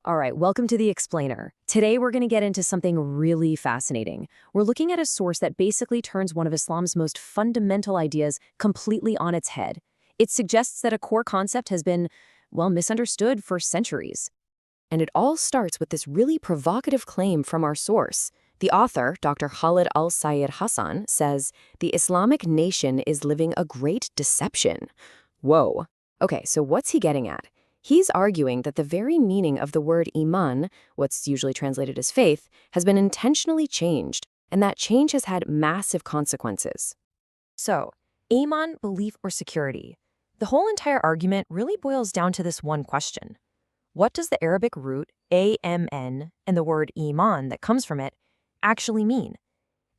All right, welcome to The Explainer. Today we're going to get into something really fascinating. We're looking at a source that basically turns one of Islam's most fundamental ideas completely on its head. It suggests that a core concept has been, well, misunderstood for centuries. And it all starts with this really provocative claim from our source. The author, Dr. Khalid al-Sayyid Hassan, says, the Islamic nation is living a great deception. Whoa. Okay, so what's he getting at? He's arguing that the very meaning of the word Iman, what's usually translated as faith, has been intentionally changed, and that change has had massive consequences. So, Iman, belief or security? The whole entire argument really boils down to this one question. What does the Arabic root amn and the word Iman that comes from it actually mean?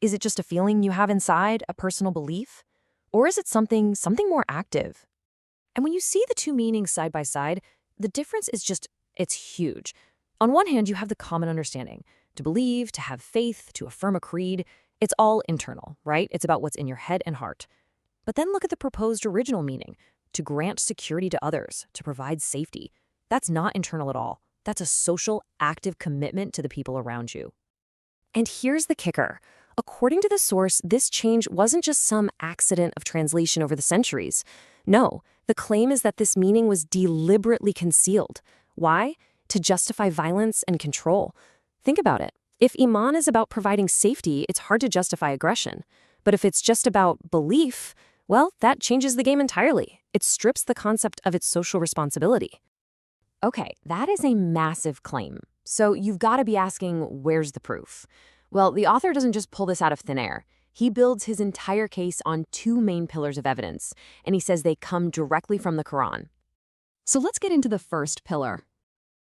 Is it just a feeling you have inside, a personal belief? Or is it something more active? And when you see the two meanings side by side, the difference is it's huge. On one hand, you have the common understanding. To believe, to have faith, to affirm a creed, it's all internal, right? It's about what's in your head and heart. But then look at the proposed original meaning. To grant security to others, to provide safety. That's not internal at all. That's a social, active commitment to the people around you. And here's the kicker. According to the source, this change wasn't just some accident of translation over the centuries. No, the claim is that this meaning was deliberately concealed. Why? To justify violence and control. Think about it. If Iman is about providing safety, it's hard to justify aggression. But if it's just about belief, well, that changes the game entirely. It strips the concept of its social responsibility. Okay, that is a massive claim. So you've got to be asking, where's the proof? Well, the author doesn't just pull this out of thin air. He builds his entire case on two main pillars of evidence, and he says they come directly from the Quran. So let's get into the first pillar.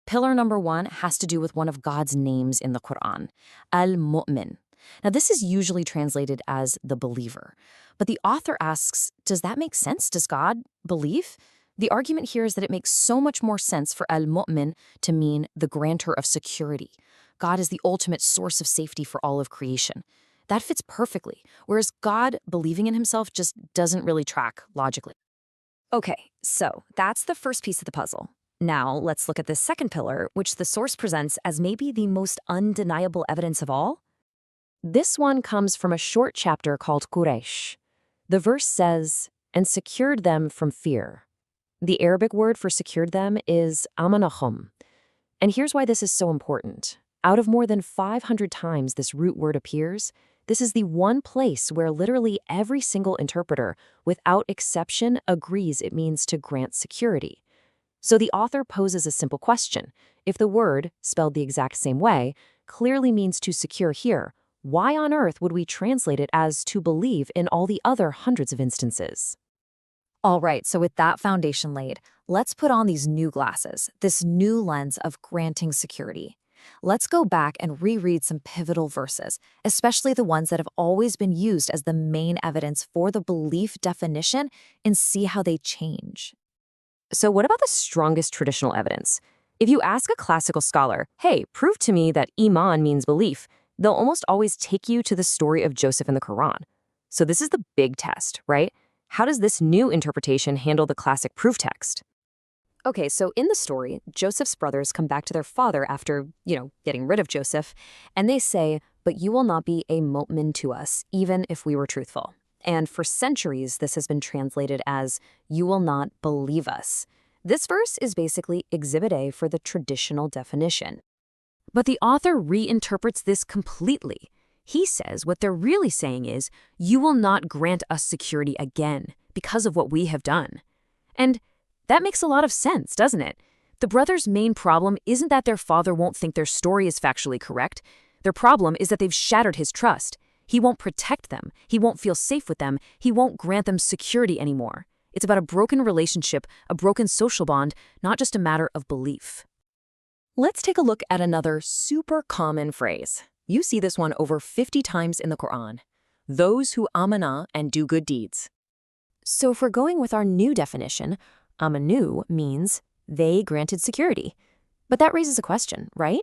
Pillar number one has to do with one of God's names in the Quran, al-Mu'min. Now, this is usually translated as the believer. But the author asks, does that make sense? Does God believe? The argument here is that it makes so much more sense for al-Mu'min to mean the grantor of security. God is the ultimate source of safety for all of creation. That fits perfectly, whereas God believing in himself just doesn't really track logically. Okay, so that's the first piece of the puzzle. Now let's look at the second pillar, which the source presents as maybe the most undeniable evidence of all. This one comes from a short chapter called Quraysh. The verse says, and secured them from fear. The Arabic word for secured them is amanahum. And here's why this is so important. Out of more than 500 times this root word appears, this is the one place where literally every single interpreter, without exception, agrees it means to grant security. So the author poses a simple question. If the word, spelled the exact same way, clearly means to secure here, why on earth would we translate it as to believe in all the other hundreds of instances? All right, so with that foundation laid, let's put on these new glasses, this new lens of granting security. Let's go back and reread some pivotal verses, especially the ones that have always been used as the main evidence for the belief definition, and see how they change. So what about the strongest traditional evidence? If you ask a classical scholar, hey, prove to me that Iman means belief, they'll almost always take you to the story of Joseph in the Quran. So this is the big test, right? How does this new interpretation handle the classic proof text? Okay, so in the story, Joseph's brothers come back to their father after, getting rid of Joseph, and they say, but you will not be a mu'min to us, even if we were truthful. And for centuries, this has been translated as, you will not believe us. This verse is basically Exhibit A for the traditional definition. But the author reinterprets this completely. He says what they're really saying is, you will not grant us security again because of what we have done. And that makes a lot of sense, doesn't it? The brothers' main problem isn't that their father won't think their story is factually correct. Their problem is that they've shattered his trust. He won't protect them. He won't feel safe with them. He won't grant them security anymore. It's about a broken relationship, a broken social bond, not just a matter of belief. Let's take a look at another super common phrase. You see this one over 50 times in the Quran. Those who amana and do good deeds. So if we're going with our new definition, amanu means they granted security. But that raises a question, right?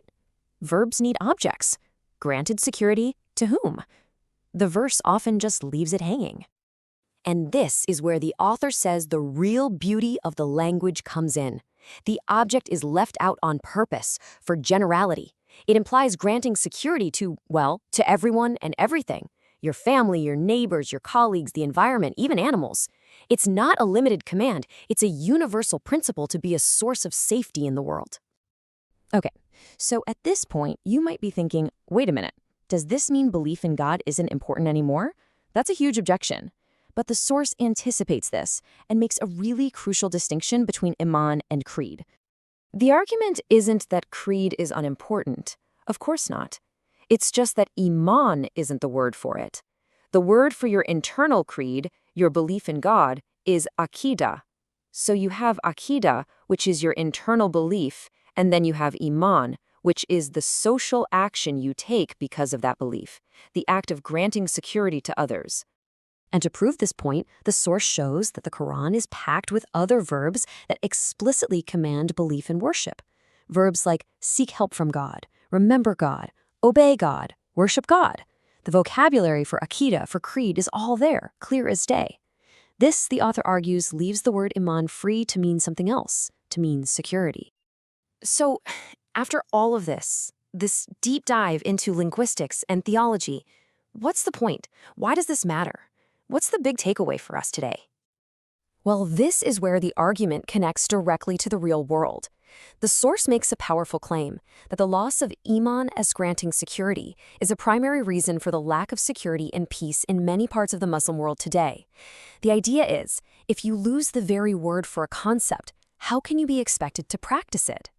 Verbs need objects. Granted security to whom? The verse often just leaves it hanging. And this is where the author says the real beauty of the language comes in. The object is left out on purpose, for generality. It implies granting security to, well, to everyone and everything. Your family, your neighbors, your colleagues, the environment, even animals. It's not a limited command, it's a universal principle to be a source of safety in the world. Okay, so at this point, you might be thinking, wait a minute, does this mean belief in God isn't important anymore? That's a huge objection. But the source anticipates this and makes a really crucial distinction between Iman and creed. The argument isn't that creed is unimportant. Of course not. It's just that Iman isn't the word for it. The word for your internal creed, your belief in God, is aqidah. So you have aqidah, which is your internal belief, and then you have Iman, which is the social action you take because of that belief, the act of granting security to others. And to prove this point, the source shows that the Quran is packed with other verbs that explicitly command belief and worship. Verbs like seek help from God, remember God, obey God, worship God. The vocabulary for aqidah, for creed, is all there, clear as day. This, the author argues, leaves the word Iman free to mean something else, to mean security. So, after all of this deep dive into linguistics and theology, what's the point? Why does this matter? What's the big takeaway for us today? Well, this is where the argument connects directly to the real world. The source makes a powerful claim that the loss of Iman as granting security is a primary reason for the lack of security and peace in many parts of the Muslim world today. The idea is, if you lose the very word for a concept, how can you be expected to practice it?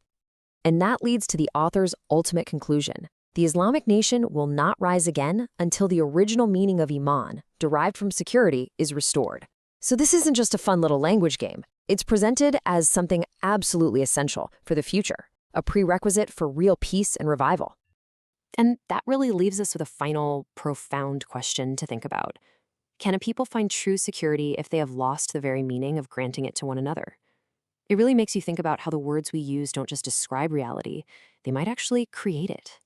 And that leads to the author's ultimate conclusion. The Islamic nation will not rise again until the original meaning of Iman, derived from security, is restored. So this isn't just a fun little language game. It's presented as something absolutely essential for the future, a prerequisite for real peace and revival. And that really leaves us with a final, profound question to think about. Can a people find true security if they have lost the very meaning of granting it to one another? It really makes you think about how the words we use don't just describe reality, they might actually create it.